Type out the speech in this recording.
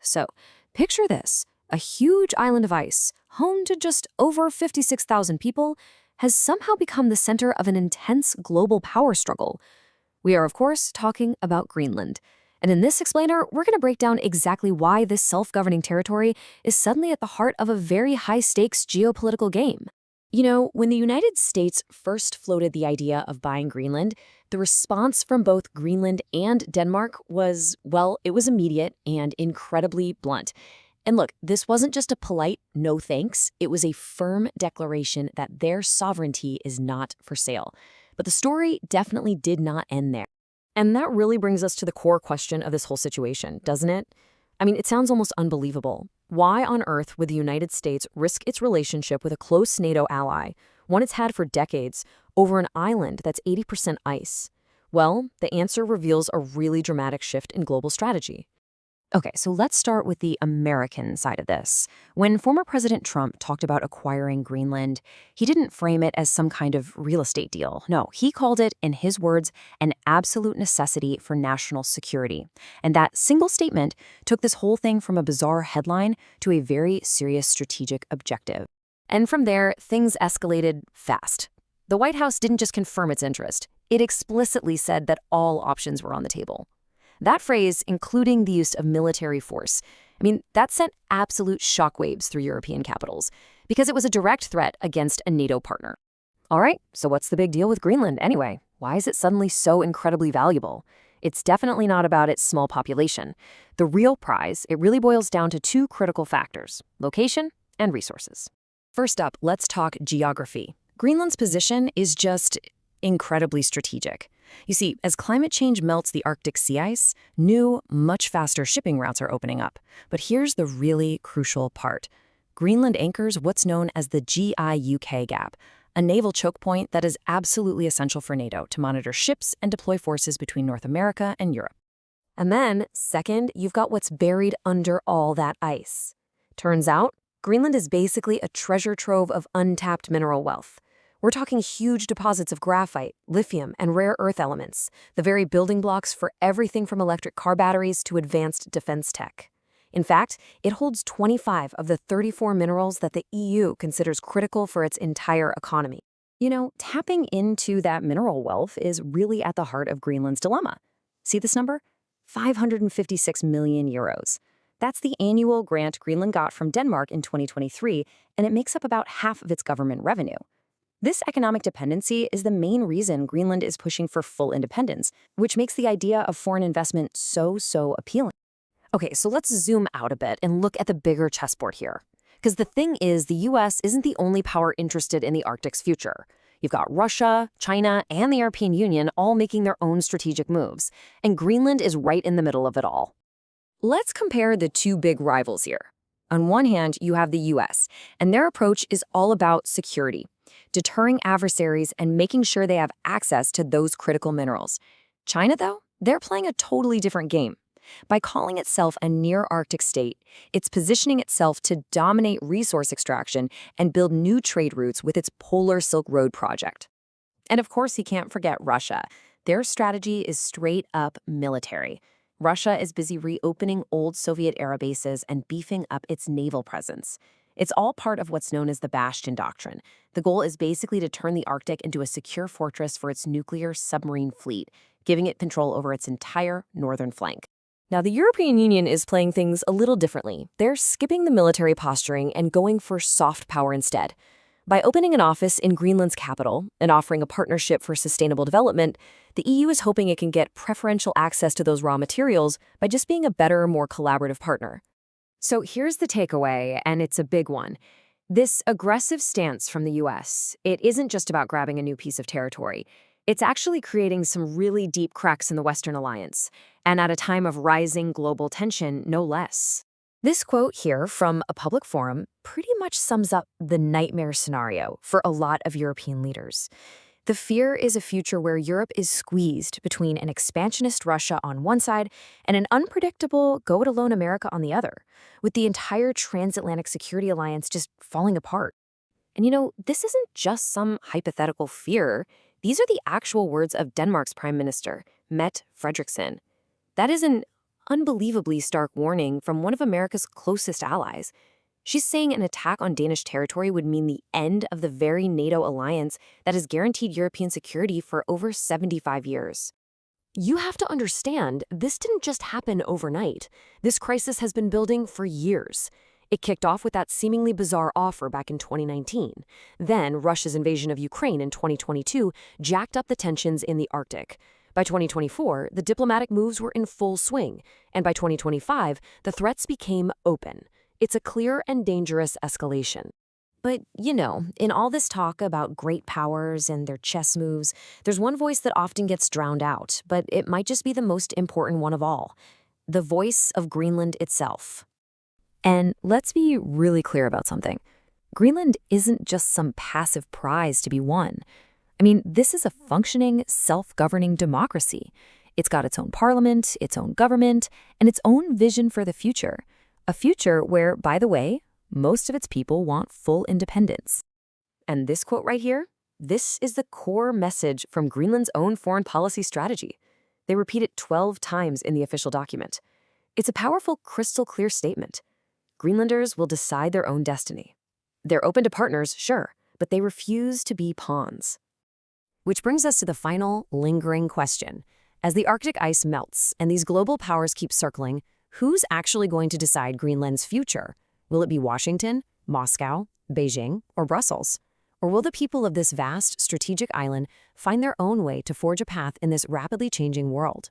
So, picture this. A huge island of ice, home to just over 56,000 people, has somehow become the center of an intense global power struggle. We are, of course, talking about Greenland. And in this explainer, we're going to break down exactly why this self-governing territory is suddenly at the heart of a very high-stakes geopolitical game. You know, when the United States first floated the idea of buying Greenland, the response from both Greenland and Denmark was, well, it was immediate and incredibly blunt. And look, this wasn't just a polite no thanks, it was a firm declaration that their sovereignty is not for sale. But the story definitely did not end there. And that really brings us to the core question of this whole situation, doesn't it? I mean, it sounds almost unbelievable. Why on earth would the United States risk its relationship with a close NATO ally, one it's had for decades, over an island that's 80% ice? Well, the answer reveals a really dramatic shift in global strategy. Okay, so let's start with the American side of this. When former President Trump talked about acquiring Greenland, he didn't frame it as some kind of real estate deal. No, he called it, in his words, an absolute necessity for national security. And that single statement took this whole thing from a bizarre headline to a very serious strategic objective. And from there, things escalated fast. The White House didn't just confirm its interest. It explicitly said that all options were on the table. That phrase, including the use of military force, that sent absolute shockwaves through European capitals because it was a direct threat against a NATO partner. All right, so what's the big deal with Greenland anyway? Why is it suddenly so incredibly valuable? It's definitely not about its small population. The real prize, it really boils down to two critical factors: location and resources. First up, let's talk geography. Greenland's position is just incredibly strategic. You see, as climate change melts the Arctic sea ice, new, much faster shipping routes are opening up. But here's the really crucial part. Greenland anchors what's known as the GI-UK gap, a naval choke point that is absolutely essential for NATO to monitor ships and deploy forces between North America and Europe. And then, second, you've got what's buried under all that ice. Turns out, Greenland is basically a treasure trove of untapped mineral wealth. We're talking huge deposits of graphite, lithium, and rare earth elements, the very building blocks for everything from electric car batteries to advanced defense tech. In fact, it holds 25 of the 34 minerals that the EU considers critical for its entire economy. You know, tapping into that mineral wealth is really at the heart of Greenland's dilemma. See this number? 556 million euros. That's the annual grant Greenland got from Denmark in 2023, and it makes up about half of its government revenue. This economic dependency is the main reason Greenland is pushing for full independence, which makes the idea of foreign investment so appealing. Okay, so let's zoom out a bit and look at the bigger chessboard here. Because the thing is, the US isn't the only power interested in the Arctic's future. You've got Russia, China, and the European Union all making their own strategic moves, and Greenland is right in the middle of it all. Let's compare the two big rivals here. On one hand, you have the US, and their approach is all about security, deterring adversaries and making sure they have access to those critical minerals. China, though, they're playing a totally different game. By calling itself a near-Arctic state, it's positioning itself to dominate resource extraction and build new trade routes with its Polar Silk Road project. And of course, you can't forget Russia. Their strategy is straight-up military. Russia is busy reopening old Soviet-era bases and beefing up its naval presence. It's all part of what's known as the Bastion Doctrine. The goal is basically to turn the Arctic into a secure fortress for its nuclear submarine fleet, giving it control over its entire northern flank. Now, the European Union is playing things a little differently. They're skipping the military posturing and going for soft power instead. By opening an office in Greenland's capital and offering a partnership for sustainable development, the EU is hoping it can get preferential access to those raw materials by just being a better, more collaborative partner. So here's the takeaway, and it's a big one. This aggressive stance from the US, it isn't just about grabbing a new piece of territory. It's actually creating some really deep cracks in the Western alliance, and at a time of rising global tension, no less. This quote here from a public forum pretty much sums up the nightmare scenario for a lot of European leaders. The fear is a future where Europe is squeezed between an expansionist Russia on one side and an unpredictable, go-it-alone America on the other, with the entire transatlantic security alliance just falling apart. And you know, this isn't just some hypothetical fear. These are the actual words of Denmark's Prime Minister, Mette Frederiksen. That is an unbelievably stark warning from one of America's closest allies. She's saying an attack on Danish territory would mean the end of the very NATO alliance that has guaranteed European security for over 75 years. You have to understand, this didn't just happen overnight. This crisis has been building for years. It kicked off with that seemingly bizarre offer back in 2019. Then, Russia's invasion of Ukraine in 2022 jacked up the tensions in the Arctic. By 2024, the diplomatic moves were in full swing, and by 2025, the threats became open. It's a clear and dangerous escalation. But, in all this talk about great powers and their chess moves, there's one voice that often gets drowned out, but it might just be the most important one of all: the voice of Greenland itself. And let's be really clear about something. Greenland isn't just some passive prize to be won. I mean, this is a functioning, self-governing democracy. It's got its own parliament, its own government, and its own vision for the future. A future where, by the way, most of its people want full independence. And this quote right here, this is the core message from Greenland's own foreign policy strategy. They repeat it 12 times in the official document. It's a powerful, crystal-clear statement. Greenlanders will decide their own destiny. They're open to partners, sure, but they refuse to be pawns. Which brings us to the final, lingering question. As the Arctic ice melts and these global powers keep circling, who's actually going to decide Greenland's future? Will it be Washington, Moscow, Beijing, or Brussels? Or will the people of this vast, strategic island find their own way to forge a path in this rapidly changing world?